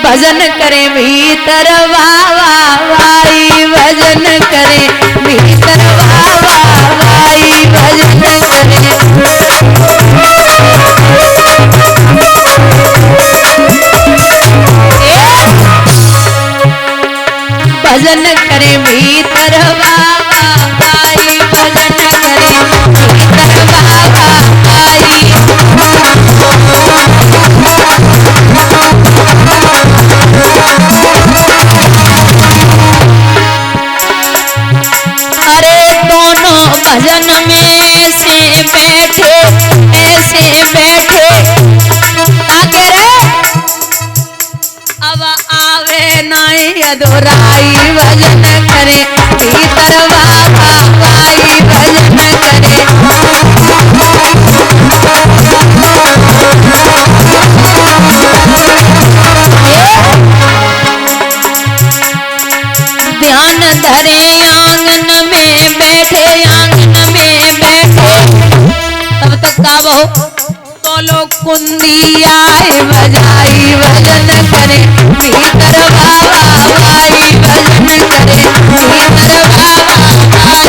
भजन करे भीतर वावा वाई भजन करे भीतर वावा वाई भजन करे भजन करे भीतर वावा वाई भजन करे भीतर वावा वाई अरे दोनों भजन में ऐसे बैठे ताके रे अब आवे नहीं अधूराई भजन करे भीतर वावा वाई भजन करे ध्यान धरे आंगन में बैठे तब तक का बहु तो लोग कुंदी आए बजाई भजन करे भीतर बाबा भाई भजन करे भीतर बाबा भाई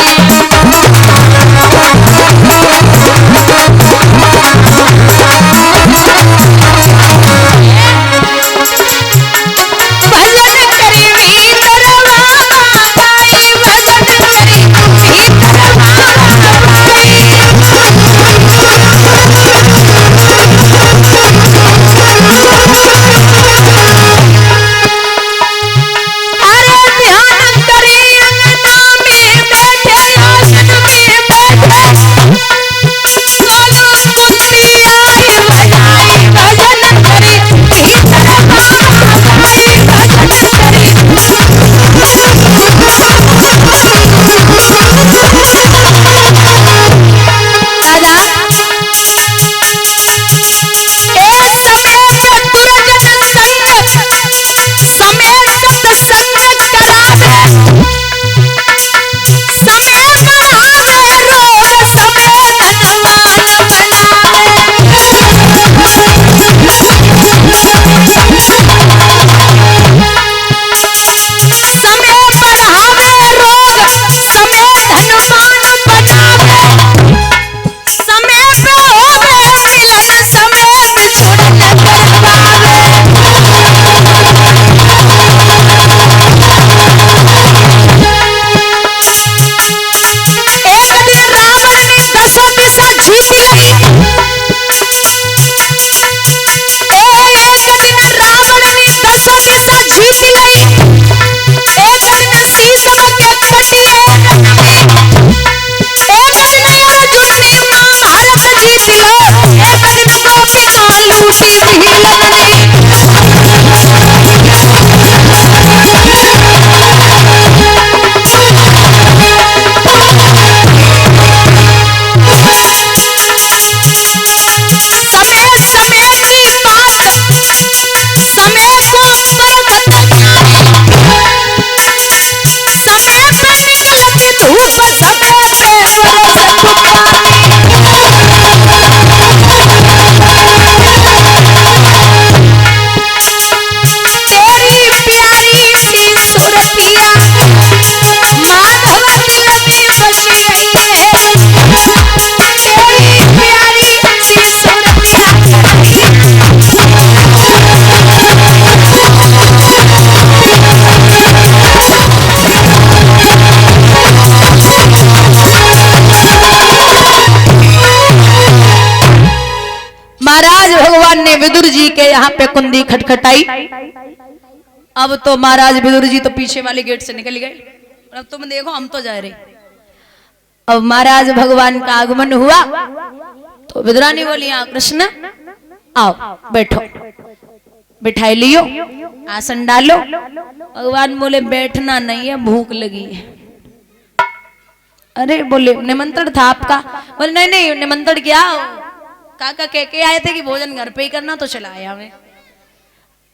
विदुर जी के यहाँ पे कुंडी खटखटाई। अब तो महाराज विदुर जी तो पीछे वाले गेट से निकल गए। अब तुम देखो हम तो जा रहे। अब महाराज भगवान का आगमन हुआ तो विदुरानी बोली हाँ कृष्ण आओ बैठो, बिठाई लियो, आसन डालो। भगवान बोले बैठना नहीं है, भूख लगी है। अरे बोले निमंत्रण था आपका। बोले नहीं नहीं निमंत्रण क्या, काका कह के आए थे कि भोजन घर पे ही करना, तो चला आया हमें।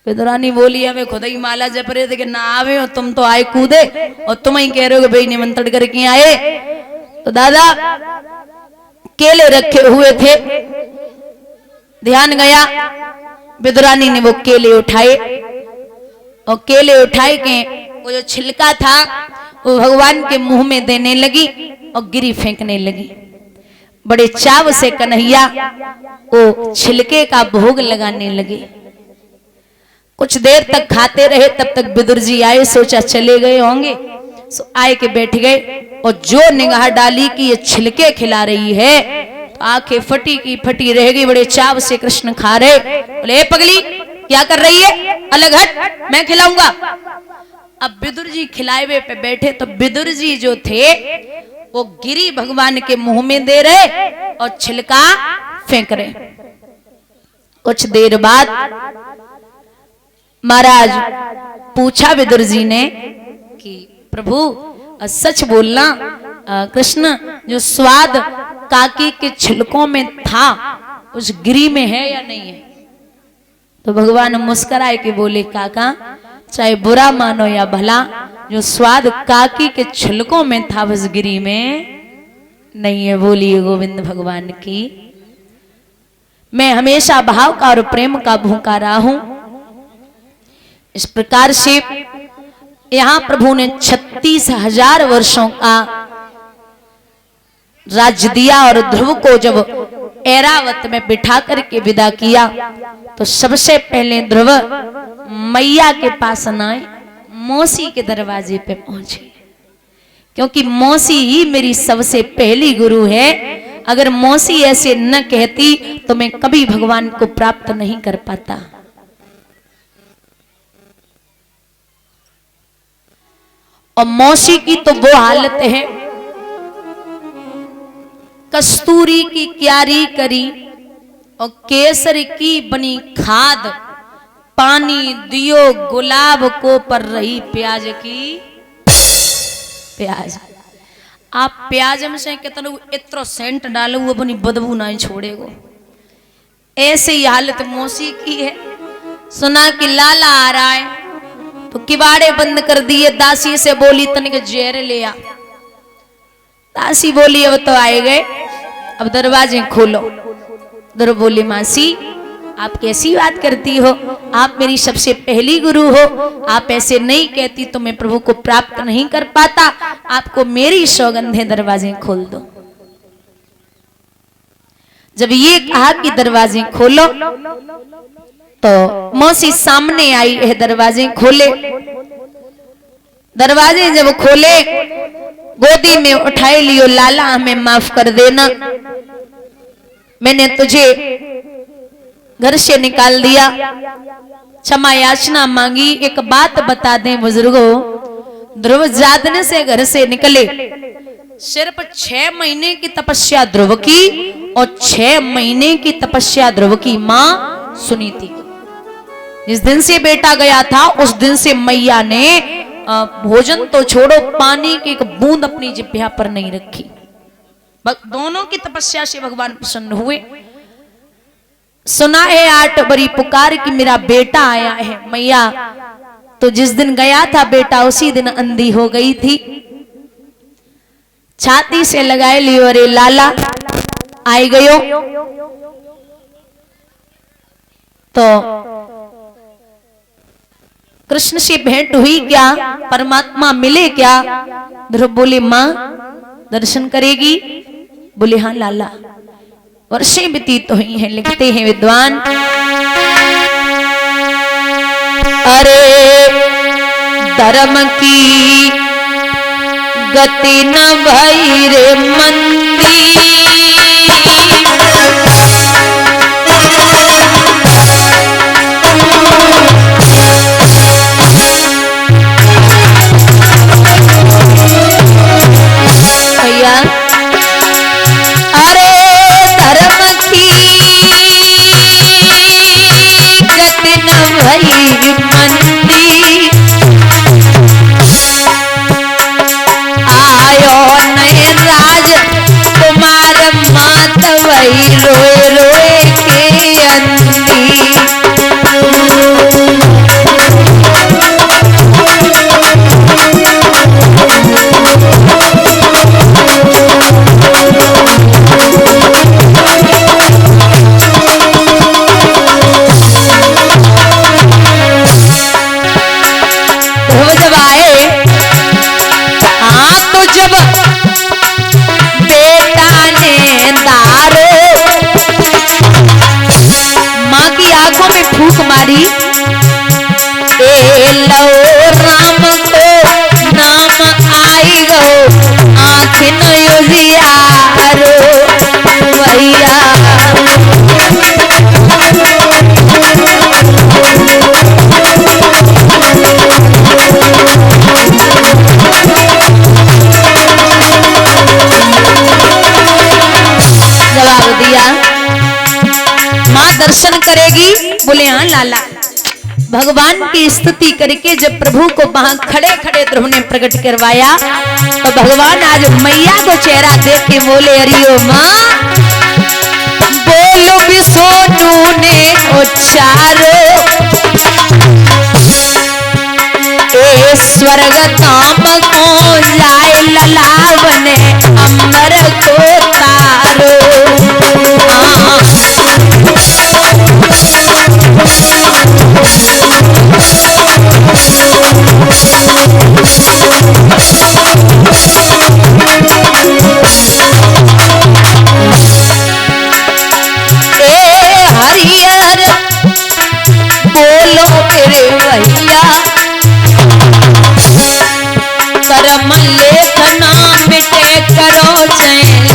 विदुरानी बोली हमें खुद ही माला जप रहे थे कि ना आवे और तुम तो आए कूदे और तुम ही कह रहे हो कि भाई निमंत्रण करके आए। तो दादा केले रखे हुए थे, ध्यान गया, विदुरानी ने वो केले उठाए और केले उठाए के वो जो छिलका था वो भगवान के मुंह में देने लगी और गिरी फेंकने लगी। बड़े चाव से कन्हैया वो छिलके का भोग लगाने लगे। कुछ देर तक खाते रहे, तब तक विदुर जी आए, सोचा चले गए होंगे, सो आए के बैठ गए और जो निगाह डाली कि ये छिलके खिला रही है, तो आंखें फटी की फटी रह गई। बड़े चाव से कृष्ण खा रहे, बोले पगली क्या कर रही है, अलग हट, मैं खिलाऊंगा। अब विदुर जी खिलाए हुए पे बैठे तो विदुर जी जो थे वो गिरी भगवान के मुंह में दे रहे और छिलका फेंक रहे। कुछ देर बाद महाराज पूछा विदुर जी ने कि प्रभु सच बोलना, कृष्ण जो स्वाद काकी के छिलकों में था उस गिरी में है या नहीं है? तो भगवान मुस्कुराए के बोले काका चाहे बुरा मानो या भला, जो स्वाद काकी के छिलकों में था उस गिरी में नहीं है। बोलिए गोविंद भगवान की। मैं हमेशा भाव का और प्रेम का भूखा रहा हूं। इस प्रकार से यहां प्रभु ने 36,000 वर्षों का राज्य दिया और ध्रुव को जब ऐरावत में बिठा करके विदा किया तो सबसे पहले ध्रुव मैया के पास न आए, मौसी के दरवाजे पे पहुंचे, क्योंकि मौसी ही मेरी सबसे पहली गुरु है। अगर मौसी ऐसे न कहती तो मैं कभी भगवान को प्राप्त नहीं कर पाता। और मौसी की तो वो हालत है, कस्तूरी की क्यारी करी और केसर की बनी खाद, पानी दियो गुलाब को पर रही प्याज की प्याज। आप प्याज में से कितना इतना सेंट डालो वो अपनी बदबू ना छोड़ेगो। ऐसे ही हालत मौसी की है। सुना कि लाला आ रहा है तो किवाड़े बंद कर दिए। दासी से बोली तनिक जहर ले आ। दासी बोली अब तो आए गए, अब दरवाजे खोलो। दर बोली मासी आप कैसी बात करती हो, आप मेरी सबसे पहली गुरु हो, आप ऐसे नहीं कहती तो मैं प्रभु को प्राप्त नहीं कर पाता। आपको मेरी सौगंध है, दरवाजे खोल दो। जब ये कहा कि दरवाजे खोलो तो मौसी सामने आई है, दरवाजे खोले। दरवाजे जब खोले गोदी में उठाए लियो, लाला हमें माफ कर देना, मैंने तुझे घर से निकाल दिया, क्षमा याचना मांगी। एक बात बता दें बुजुर्गों, ध्रुव जादने से घर से निकले, सिर्फ 6 महीने की तपस्या ध्रुव की और 6 महीने की तपस्या ध्रुव की मां सुनीति। जिस दिन से बेटा गया था उस दिन से मैया ने भोजन तो छोड़ो, पानी की एक बूंद अपनी जिह्वा पर नहीं रखी। दोनों की तपस्या से भगवान प्रसन्न हुए। सुना है 8 बड़ी पुकार कि मेरा बेटा आया है। मैया तो जिस दिन गया था बेटा उसी दिन अंधी हो गई थी। छाती से लगाए लियो, अरे लाला आई गयो। तो कृष्ण से भेंट हुई क्या, परमात्मा मिले क्या? ध्रुव बोले मां दर्शन करेगी? बोले हाँ लाला। वर्षें व्यतीत हुई हैं। लिखते हैं विद्वान, अरे धर्म की गति न भई रे मंदी, भैया अरे धर्म की गति न भई मंदी, आयो नए राज कुमार मातव लो राम को नाम आई गो आँखिन उजियारो भैया जवाब दिया। माँ दर्शन करेगी, बोले हाँ लाला। भगवान की स्तुति करके जब प्रभु को वहां खड़े खड़े ध्रुव ने प्रकट करवाया तो भगवान आज मैया को चेहरा देख के बोले अरियो माँ बोलो भी सोनू ने उच्चारो ए स्वर्ग ताम को लाए ललावने अमर को तारो हरियर बोलो मेरे भैया कर्म लेखना मिटे करो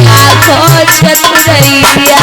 लाखों छतरिया